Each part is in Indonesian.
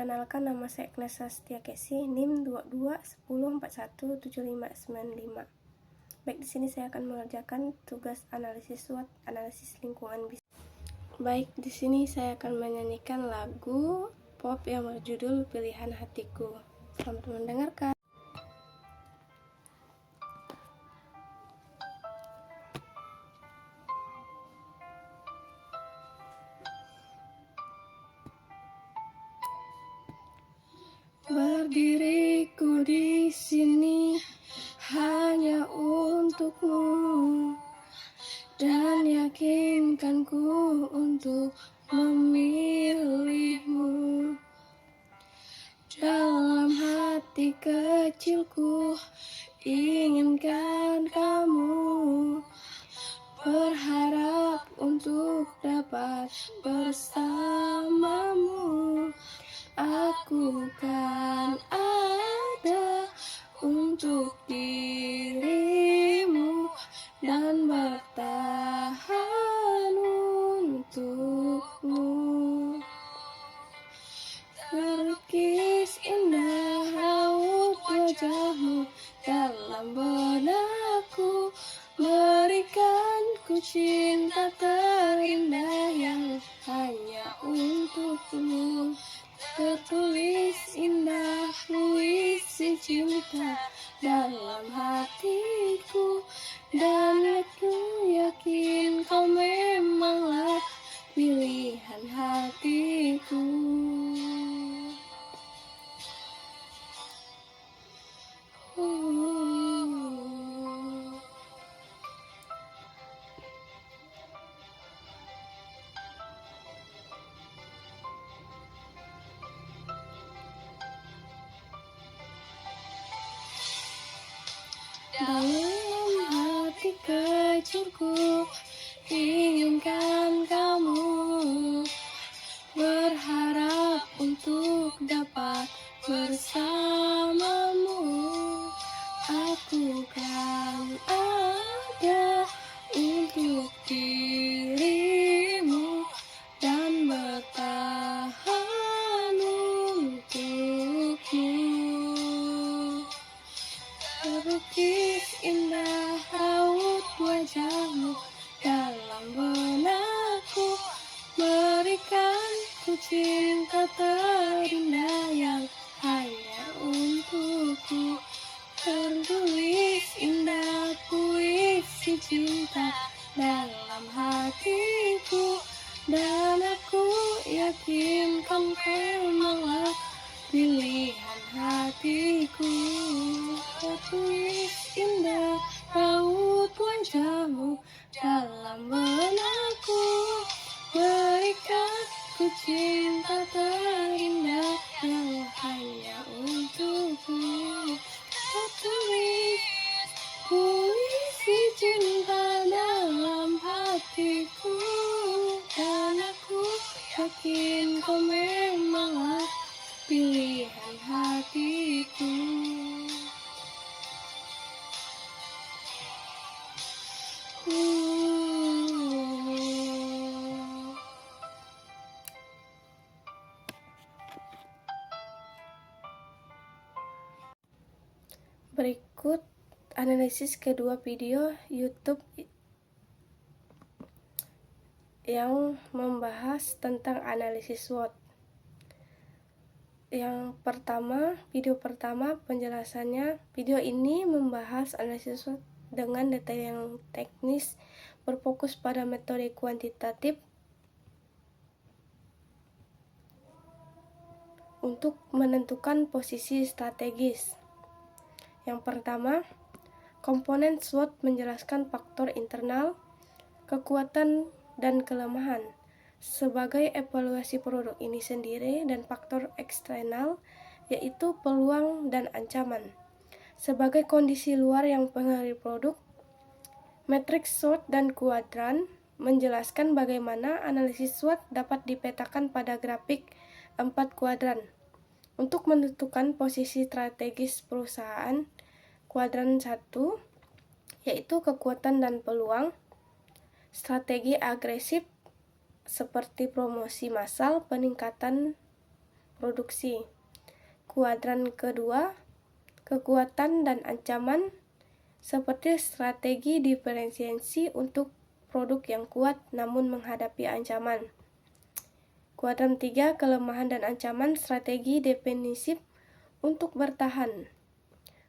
Perkenalkan, nama saya Agnes Sastia Kesi, NIM 2210417595. Baik, di sini saya akan mengerjakan tugas analisis SWOT, analisis lingkungan bisnis. Baik, di sini saya akan menyanyikan lagu pop yang berjudul Pilihan Hatiku. Selamat mendengarkan. Berdiriku di sini hanya untukmu, dan yakinkanku untuk memilihmu. Dalam hati kecilku inginkan kamu, berharap untuk dapat bersamamu. Aku kan ada untuk dirimu dan bertahan untukmu. Terlukis indah raut wajahmu dalam benakku, berikan ku cinta terindah yang hanya untukmu. Tertulis indah puisi cinta dalam hatiku, dan aku yakin kau memanglah pilihan hatiku. Dalam hati kecilku inginkan kamu, berharap untuk dapat bersamamu. Aku kan ada untuk dirimu dan bertahan untukmu. Terlukis indah raut wajahmu dalam benakku, berikan ku cinta terindah yang hanya untukku. Tertulis indah puisi cinta dalam hatiku, dan aku yakin kau memanglah pilihan hatiku. Tertulis indah raut wajahmu dalam benakku, berikan ku cinta terindah yang hanya untukmu. Tertulis puisi cinta dalam hatiku, dan aku yakin kau memanglah pilihan hatiku. Berikut analisis kedua video YouTube yang membahas tentang analisis SWOT. Yang pertama, video pertama penjelasannya. Video ini membahas analisis SWOT dengan detail yang teknis, berfokus pada metode kuantitatif untuk menentukan posisi strategis. Yang pertama, komponen SWOT menjelaskan faktor internal, kekuatan dan kelemahan sebagai evaluasi produk ini sendiri, dan faktor eksternal yaitu peluang dan ancaman sebagai kondisi luar yang mempengaruhi produk. Matriks SWOT dan kuadran menjelaskan bagaimana analisis SWOT dapat dipetakan pada grafik 4 kuadran untuk menentukan posisi strategis perusahaan. Kuadran 1 yaitu kekuatan dan peluang, strategi agresif seperti promosi massal, peningkatan produksi. Kuadran kedua, kekuatan dan ancaman, seperti strategi diferensiasi untuk produk yang kuat namun menghadapi ancaman. Kuadran 3, kelemahan dan ancaman, strategi defensif untuk bertahan.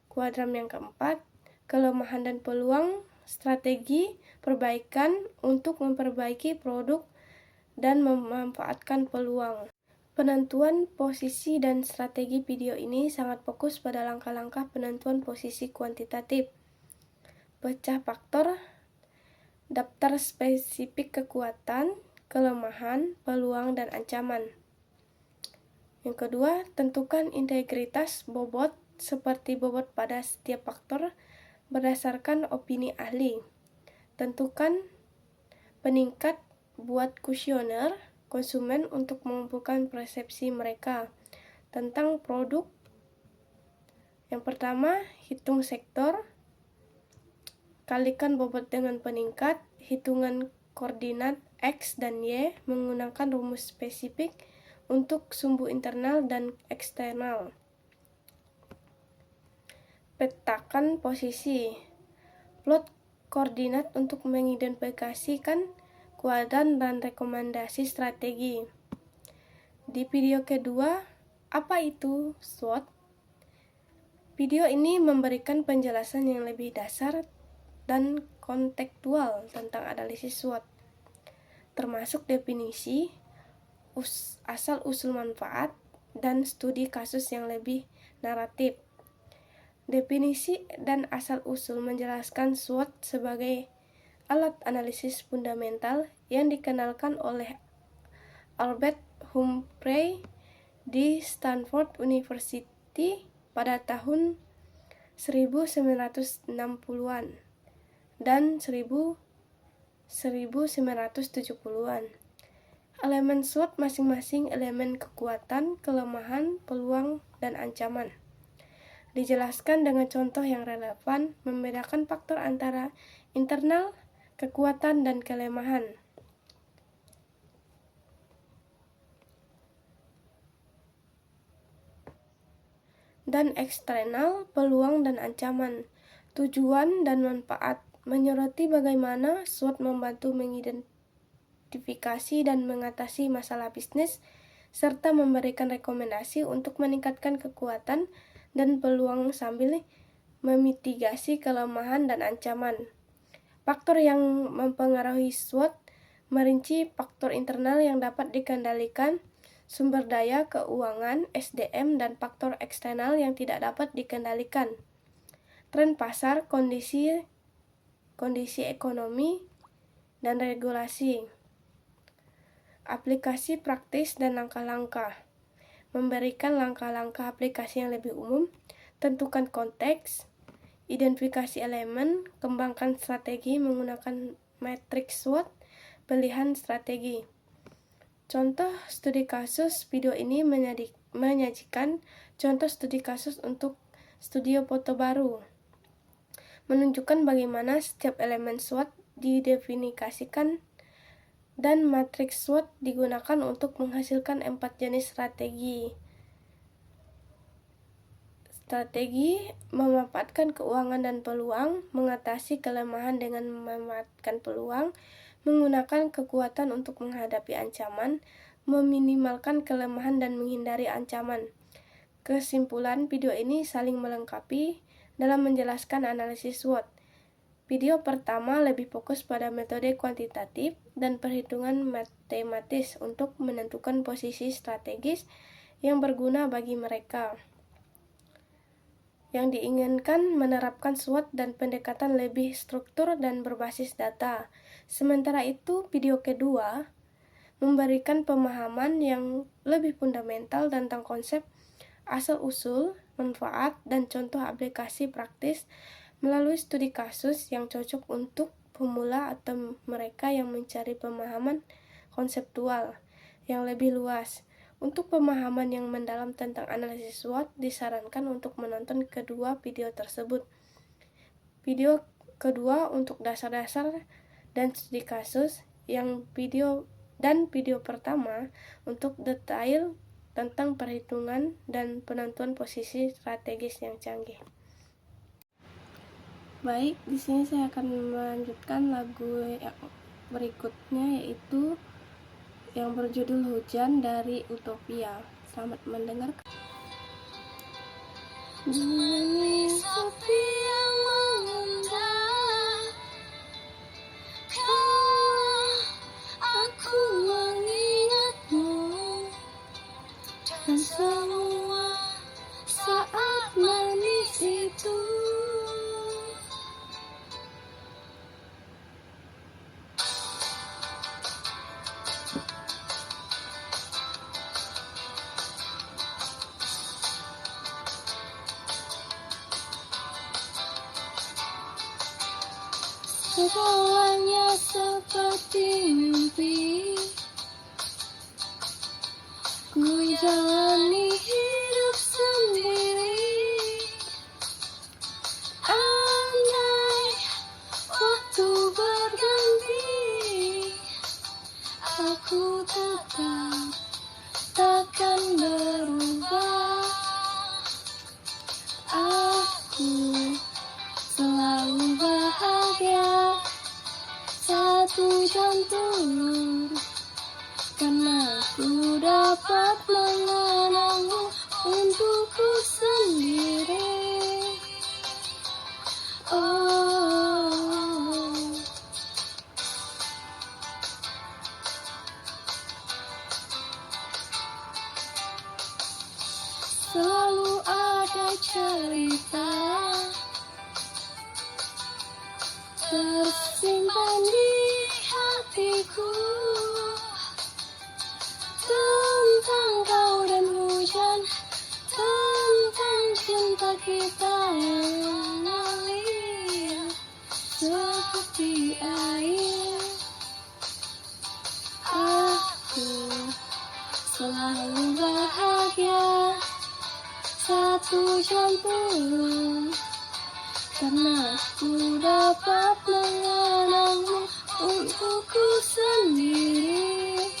Kuadran yang keempat, kelemahan dan peluang, strategi perbaikan untuk memperbaiki produk dan memanfaatkan peluang. Penentuan posisi dan strategi video ini sangat fokus pada langkah-langkah penentuan posisi kuantitatif. Pecah faktor, daftar spesifik kekuatan, kelemahan, peluang, dan ancaman. Yang kedua, tentukan integritas bobot seperti bobot pada setiap faktor berdasarkan opini ahli. Tentukan peningkat buat kuesioner konsumen untuk mengumpulkan persepsi mereka tentang produk. Yang pertama, hitung sektor, kalikan bobot dengan peningkat, hitungan koordinat X dan Y menggunakan rumus spesifik untuk sumbu internal dan eksternal. Petakan posisi, plot koordinat untuk mengidentifikasikan kuadran dan rekomendasi strategi. Di video kedua, apa itu SWOT? Video ini memberikan penjelasan yang lebih dasar dan kontekstual tentang analisis SWOT, termasuk definisi, asal-usul manfaat, dan studi kasus yang lebih naratif. Definisi dan asal-usul menjelaskan SWOT sebagai alat analisis fundamental yang dikenalkan oleh Albert Humphrey di Stanford University pada tahun 1960-an dan 1970-an. Elemen SWOT masing-masing elemen kekuatan, kelemahan, peluang, dan ancaman. Dijelaskan dengan contoh yang relevan, membedakan faktor antara internal, kekuatan, dan kelemahan. Dan eksternal, peluang, dan ancaman. Tujuan dan manfaat, menyoroti bagaimana SWOT membantu mengidentifikasi dan mengatasi masalah bisnis, serta memberikan rekomendasi untuk meningkatkan kekuatan dan peluang sambil memitigasi kelemahan dan ancaman. Faktor yang mempengaruhi SWOT merinci faktor internal yang dapat dikendalikan, sumber daya keuangan (SDM), dan faktor eksternal yang tidak dapat dikendalikan, tren pasar, kondisi ekonomi, dan regulasi. Aplikasi praktis dan langkah-langkah, memberikan langkah-langkah aplikasi yang lebih umum, tentukan konteks, identifikasi elemen, kembangkan strategi menggunakan matriks SWOT, pilihan strategi. Contoh studi kasus, video ini menyajikan contoh studi kasus untuk studio foto baru, menunjukkan bagaimana setiap elemen SWOT didefinisikan dan matriks SWOT digunakan untuk menghasilkan 4 jenis strategi. Strategi memanfaatkan keuangan dan peluang, mengatasi kelemahan dengan memanfaatkan peluang, menggunakan kekuatan untuk menghadapi ancaman, meminimalkan kelemahan dan menghindari ancaman. Kesimpulan, video ini saling melengkapi dalam menjelaskan analisis SWOT. Video pertama lebih fokus pada metode kuantitatif dan perhitungan matematis untuk menentukan posisi strategis yang berguna bagi mereka yang diinginkan menerapkan SWOT dan pendekatan lebih struktur dan berbasis data. Sementara itu, video kedua memberikan pemahaman yang lebih fundamental tentang konsep asal-usul, manfaat, dan contoh aplikasi praktis melalui studi kasus yang cocok untuk pemula atau mereka yang mencari pemahaman konseptual yang lebih luas. Untuk pemahaman yang mendalam tentang analisis SWOT, disarankan untuk menonton kedua video tersebut. Video kedua untuk dasar-dasar dan studi kasus, video pertama untuk detail tentang perhitungan dan penentuan posisi strategis yang canggih. Baik, di sini saya akan melanjutkan lagu yang berikutnya, yaitu yang berjudul Hujan dari Utopia. Selamat mendengarkan. Bunyi sepi yang mengundang, kau aku mengingatmu, dan semua saat manis itu. Segalanya seperti mimpi, ku jalani hidup sendiri. Andai waktu berganti, aku tetap takkan berubah. Aku selalu bahagia, satu jantung, karena ku dapat mengenangmu untukku sendiri. Oh, selalu ada cerita tersimpan di hatiku tentang kau dan hujan, tentang cinta kita yang mengalir seperti air. Aku selalu bahagia, satu jantung, karena ku dapat mengenangmu untukku sendiri.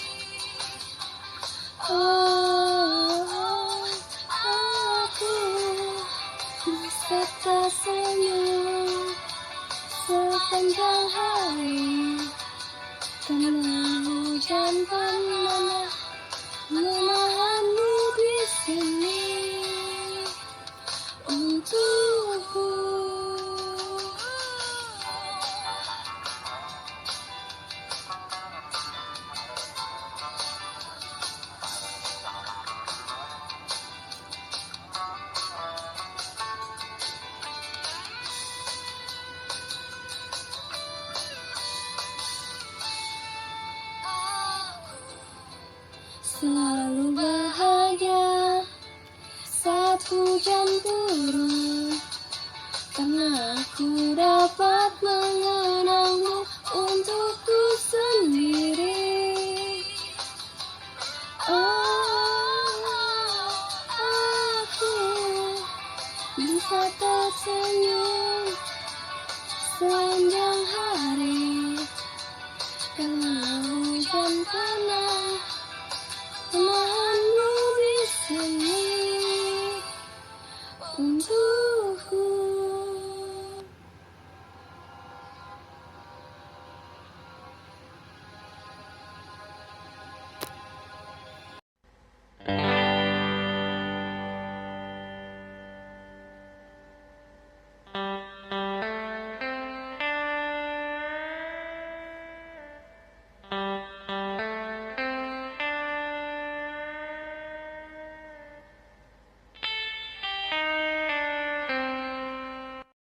Oh, aku bisa tersenyum sepanjang hari, karena hujan pernah menahanmu di sini untukku. Selalu bahagia, satu jam turun, karena ku dapat mengenal